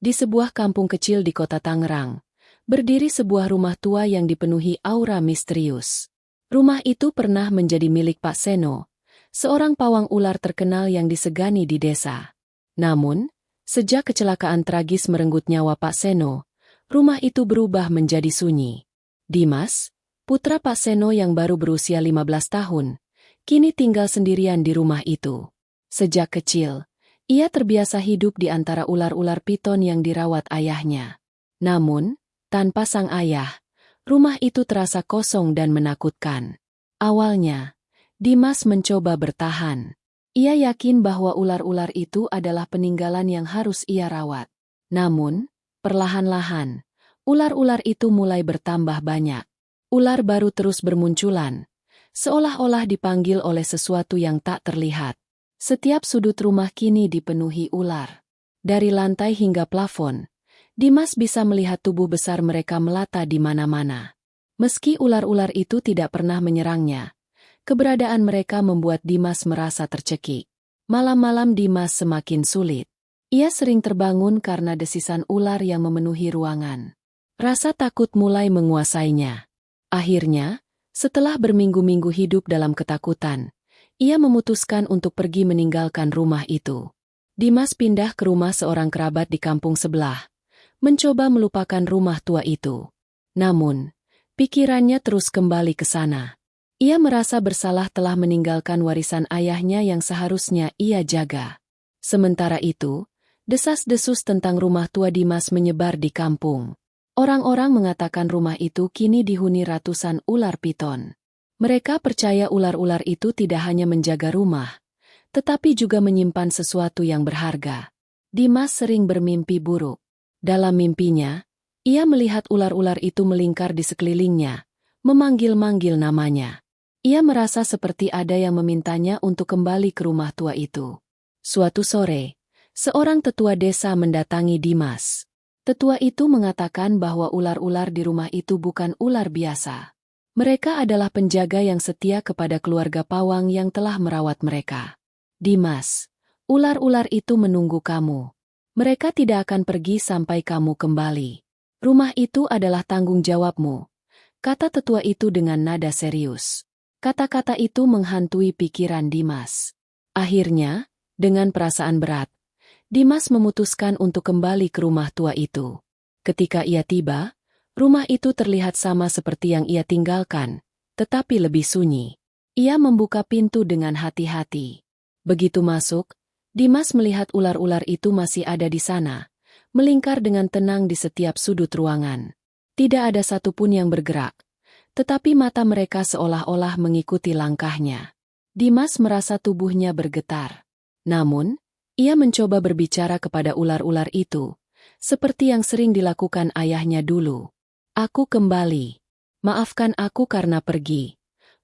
Di sebuah kampung kecil di kota Tangerang, berdiri sebuah rumah tua yang dipenuhi aura misterius. Rumah itu pernah menjadi milik Pak Seno, seorang pawang ular terkenal yang disegani di desa. Namun, sejak kecelakaan tragis merenggut nyawa Pak Seno, rumah itu berubah menjadi sunyi. Dimas, putra Pak Seno yang baru berusia 15 tahun, kini tinggal sendirian di rumah itu. Sejak kecil, ia terbiasa hidup di antara ular-ular piton yang dirawat ayahnya. Namun, tanpa sang ayah, rumah itu terasa kosong dan menakutkan. Awalnya, Dimas mencoba bertahan. Ia yakin bahwa ular-ular itu adalah peninggalan yang harus ia rawat. Namun, perlahan-lahan, ular-ular itu mulai bertambah banyak. Ular baru terus bermunculan, seolah-olah dipanggil oleh sesuatu yang tak terlihat. Setiap sudut rumah kini dipenuhi ular. Dari lantai hingga plafon, Dimas bisa melihat tubuh besar mereka melata di mana-mana. Meski ular-ular itu tidak pernah menyerangnya, keberadaan mereka membuat Dimas merasa tercekik. Malam-malam Dimas semakin sulit. Ia sering terbangun karena desisan ular yang memenuhi ruangan. Rasa takut mulai menguasainya. Akhirnya, setelah berminggu-minggu hidup dalam ketakutan, ia memutuskan untuk pergi meninggalkan rumah itu. Dimas pindah ke rumah seorang kerabat di kampung sebelah, mencoba melupakan rumah tua itu. Namun, pikirannya terus kembali ke sana. Ia merasa bersalah telah meninggalkan warisan ayahnya yang seharusnya ia jaga. Sementara itu, desas-desus tentang rumah tua Dimas menyebar di kampung. Orang-orang mengatakan rumah itu kini dihuni ratusan ular piton. Mereka percaya ular-ular itu tidak hanya menjaga rumah, tetapi juga menyimpan sesuatu yang berharga. Dimas sering bermimpi buruk. Dalam mimpinya, ia melihat ular-ular itu melingkar di sekelilingnya, memanggil-manggil namanya. Ia merasa seperti ada yang memintanya untuk kembali ke rumah tua itu. Suatu sore, seorang tetua desa mendatangi Dimas. Tetua itu mengatakan bahwa ular-ular di rumah itu bukan ular biasa. Mereka adalah penjaga yang setia kepada keluarga pawang yang telah merawat mereka. Dimas, ular-ular itu menunggu kamu. Mereka tidak akan pergi sampai kamu kembali. Rumah itu adalah tanggung jawabmu, kata tetua itu dengan nada serius. Kata-kata itu menghantui pikiran Dimas. Akhirnya, dengan perasaan berat, Dimas memutuskan untuk kembali ke rumah tua itu. Ketika ia tiba, rumah itu terlihat sama seperti yang ia tinggalkan, tetapi lebih sunyi. Ia membuka pintu dengan hati-hati. Begitu masuk, Dimas melihat ular-ular itu masih ada di sana, melingkar dengan tenang di setiap sudut ruangan. Tidak ada satupun yang bergerak, tetapi mata mereka seolah-olah mengikuti langkahnya. Dimas merasa tubuhnya bergetar. Namun, ia mencoba berbicara kepada ular-ular itu, seperti yang sering dilakukan ayahnya dulu. Aku kembali. Maafkan aku karena pergi,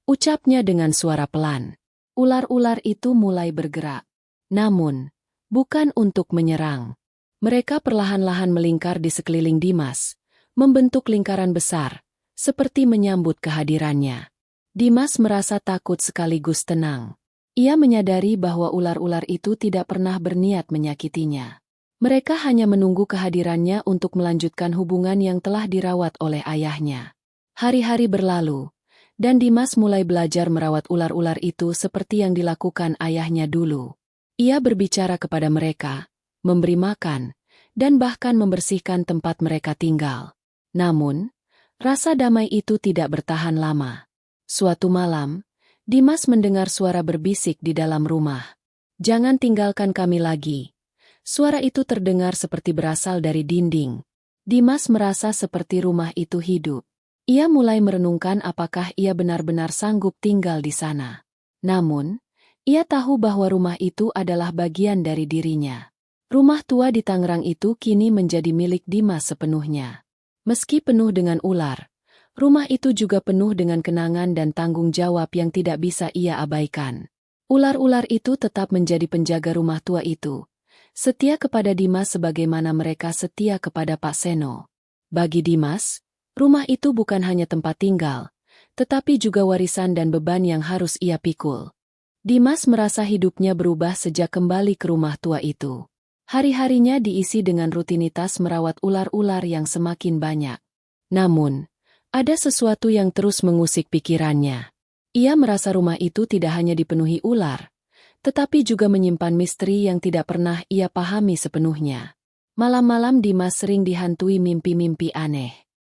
ucapnya dengan suara pelan. Ular-ular itu mulai bergerak. Namun, bukan untuk menyerang. Mereka perlahan-lahan melingkar di sekeliling Dimas, membentuk lingkaran besar, seperti menyambut kehadirannya. Dimas merasa takut sekaligus tenang. Ia menyadari bahwa ular-ular itu tidak pernah berniat menyakitinya. Mereka hanya menunggu kehadirannya untuk melanjutkan hubungan yang telah dirawat oleh ayahnya. Hari-hari berlalu, dan Dimas mulai belajar merawat ular-ular itu seperti yang dilakukan ayahnya dulu. Ia berbicara kepada mereka, memberi makan, dan bahkan membersihkan tempat mereka tinggal. Namun, rasa damai itu tidak bertahan lama. Suatu malam, Dimas mendengar suara berbisik di dalam rumah. "Jangan tinggalkan kami lagi." Suara itu terdengar seperti berasal dari dinding. Dimas merasa seperti rumah itu hidup. Ia mulai merenungkan apakah ia benar-benar sanggup tinggal di sana. Namun, ia tahu bahwa rumah itu adalah bagian dari dirinya. Rumah tua di Tangerang itu kini menjadi milik Dimas sepenuhnya. Meski penuh dengan ular, rumah itu juga penuh dengan kenangan dan tanggung jawab yang tidak bisa ia abaikan. Ular-ular itu tetap menjadi penjaga rumah tua itu, setia kepada Dimas sebagaimana mereka setia kepada Pak Seno. Bagi Dimas, rumah itu bukan hanya tempat tinggal, tetapi juga warisan dan beban yang harus ia pikul. Dimas merasa hidupnya berubah sejak kembali ke rumah tua itu. Hari-harinya diisi dengan rutinitas merawat ular-ular yang semakin banyak. Namun, ada sesuatu yang terus mengusik pikirannya. Ia merasa rumah itu tidak hanya dipenuhi ular, tetapi juga menyimpan misteri yang tidak pernah ia pahami sepenuhnya. Malam-malam Dimas sering dihantui mimpi-mimpi aneh.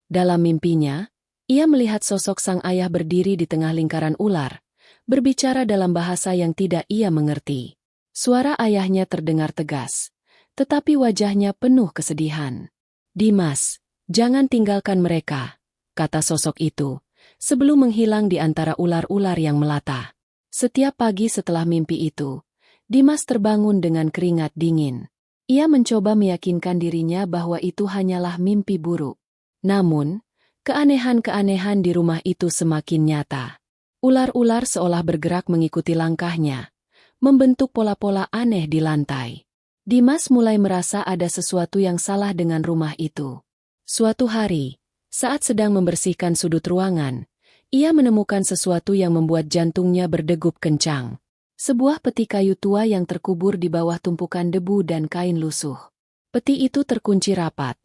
Dalam mimpinya, ia melihat sosok sang ayah berdiri di tengah lingkaran ular, berbicara dalam bahasa yang tidak ia mengerti. Suara ayahnya terdengar tegas, tetapi wajahnya penuh kesedihan. "Dimas, jangan tinggalkan mereka," kata sosok itu, sebelum menghilang di antara ular-ular yang melata. Setiap pagi setelah mimpi itu, Dimas terbangun dengan keringat dingin. Ia mencoba meyakinkan dirinya bahwa itu hanyalah mimpi buruk. Namun, keanehan-keanehan di rumah itu semakin nyata. Ular-ular seolah bergerak mengikuti langkahnya, membentuk pola-pola aneh di lantai. Dimas mulai merasa ada sesuatu yang salah dengan rumah itu. Suatu hari, saat sedang membersihkan sudut ruangan, ia menemukan sesuatu yang membuat jantungnya berdegup kencang. Sebuah peti kayu tua yang terkubur di bawah tumpukan debu dan kain lusuh. Peti itu terkunci rapat,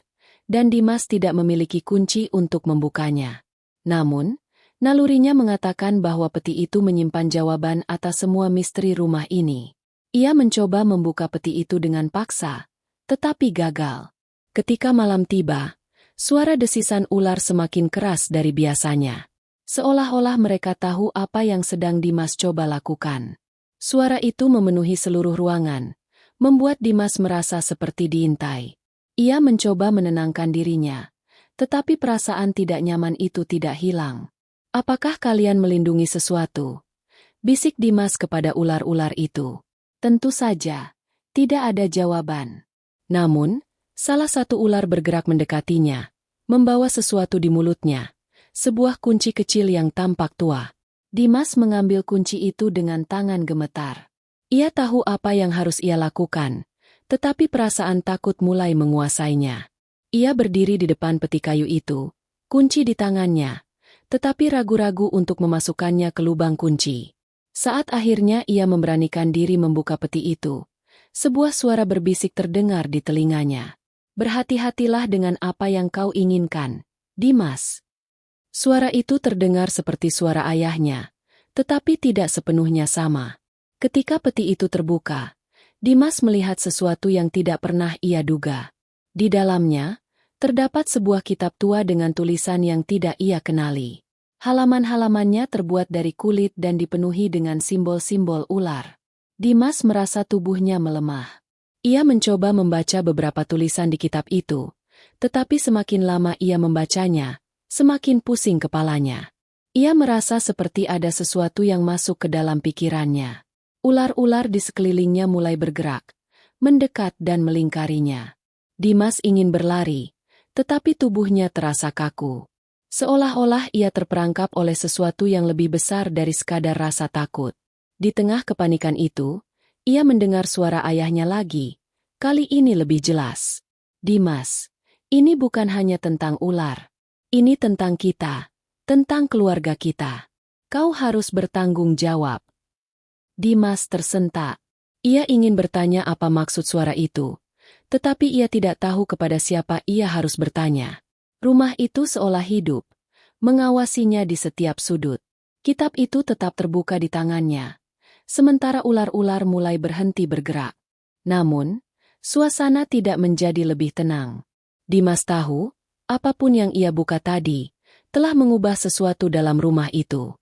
dan Dimas tidak memiliki kunci untuk membukanya. Namun, nalurinya mengatakan bahwa peti itu menyimpan jawaban atas semua misteri rumah ini. Ia mencoba membuka peti itu dengan paksa, tetapi gagal. Ketika malam tiba, suara desisan ular semakin keras dari biasanya. Seolah-olah mereka tahu apa yang sedang Dimas coba lakukan. Suara itu memenuhi seluruh ruangan, membuat Dimas merasa seperti diintai. Ia mencoba menenangkan dirinya, tetapi perasaan tidak nyaman itu tidak hilang. "Apakah kalian melindungi sesuatu?" bisik Dimas kepada ular-ular itu. Tentu saja, tidak ada jawaban. Namun, salah satu ular bergerak mendekatinya, membawa sesuatu di mulutnya. Sebuah kunci kecil yang tampak tua. Dimas mengambil kunci itu dengan tangan gemetar. Ia tahu apa yang harus ia lakukan, tetapi perasaan takut mulai menguasainya. Ia berdiri di depan peti kayu itu, kunci di tangannya, tetapi ragu-ragu untuk memasukkannya ke lubang kunci. Saat akhirnya ia memberanikan diri membuka peti itu, sebuah suara berbisik terdengar di telinganya. "Berhati-hatilah dengan apa yang kau inginkan, Dimas." Suara itu terdengar seperti suara ayahnya, tetapi tidak sepenuhnya sama. Ketika peti itu terbuka, Dimas melihat sesuatu yang tidak pernah ia duga. Di dalamnya, terdapat sebuah kitab tua dengan tulisan yang tidak ia kenali. Halaman-halamannya terbuat dari kulit dan dipenuhi dengan simbol-simbol ular. Dimas merasa tubuhnya melemah. Ia mencoba membaca beberapa tulisan di kitab itu, tetapi semakin lama ia membacanya, semakin pusing kepalanya. Ia merasa seperti ada sesuatu yang masuk ke dalam pikirannya. Ular-ular di sekelilingnya mulai bergerak, mendekat dan melingkarinya. Dimas ingin berlari, tetapi tubuhnya terasa kaku. Seolah-olah ia terperangkap oleh sesuatu yang lebih besar dari sekadar rasa takut. Di tengah kepanikan itu, ia mendengar suara ayahnya lagi, kali ini lebih jelas. "Dimas, ini bukan hanya tentang ular. Ini tentang kita, tentang keluarga kita. Kau harus bertanggung jawab." Dimas tersentak. Ia ingin bertanya apa maksud suara itu, tetapi ia tidak tahu kepada siapa ia harus bertanya. Rumah itu seolah hidup, mengawasinya di setiap sudut. Kitab itu tetap terbuka di tangannya, sementara ular-ular mulai berhenti bergerak. Namun, suasana tidak menjadi lebih tenang. Dimas tahu, apapun yang ia buka tadi, telah mengubah sesuatu dalam rumah itu.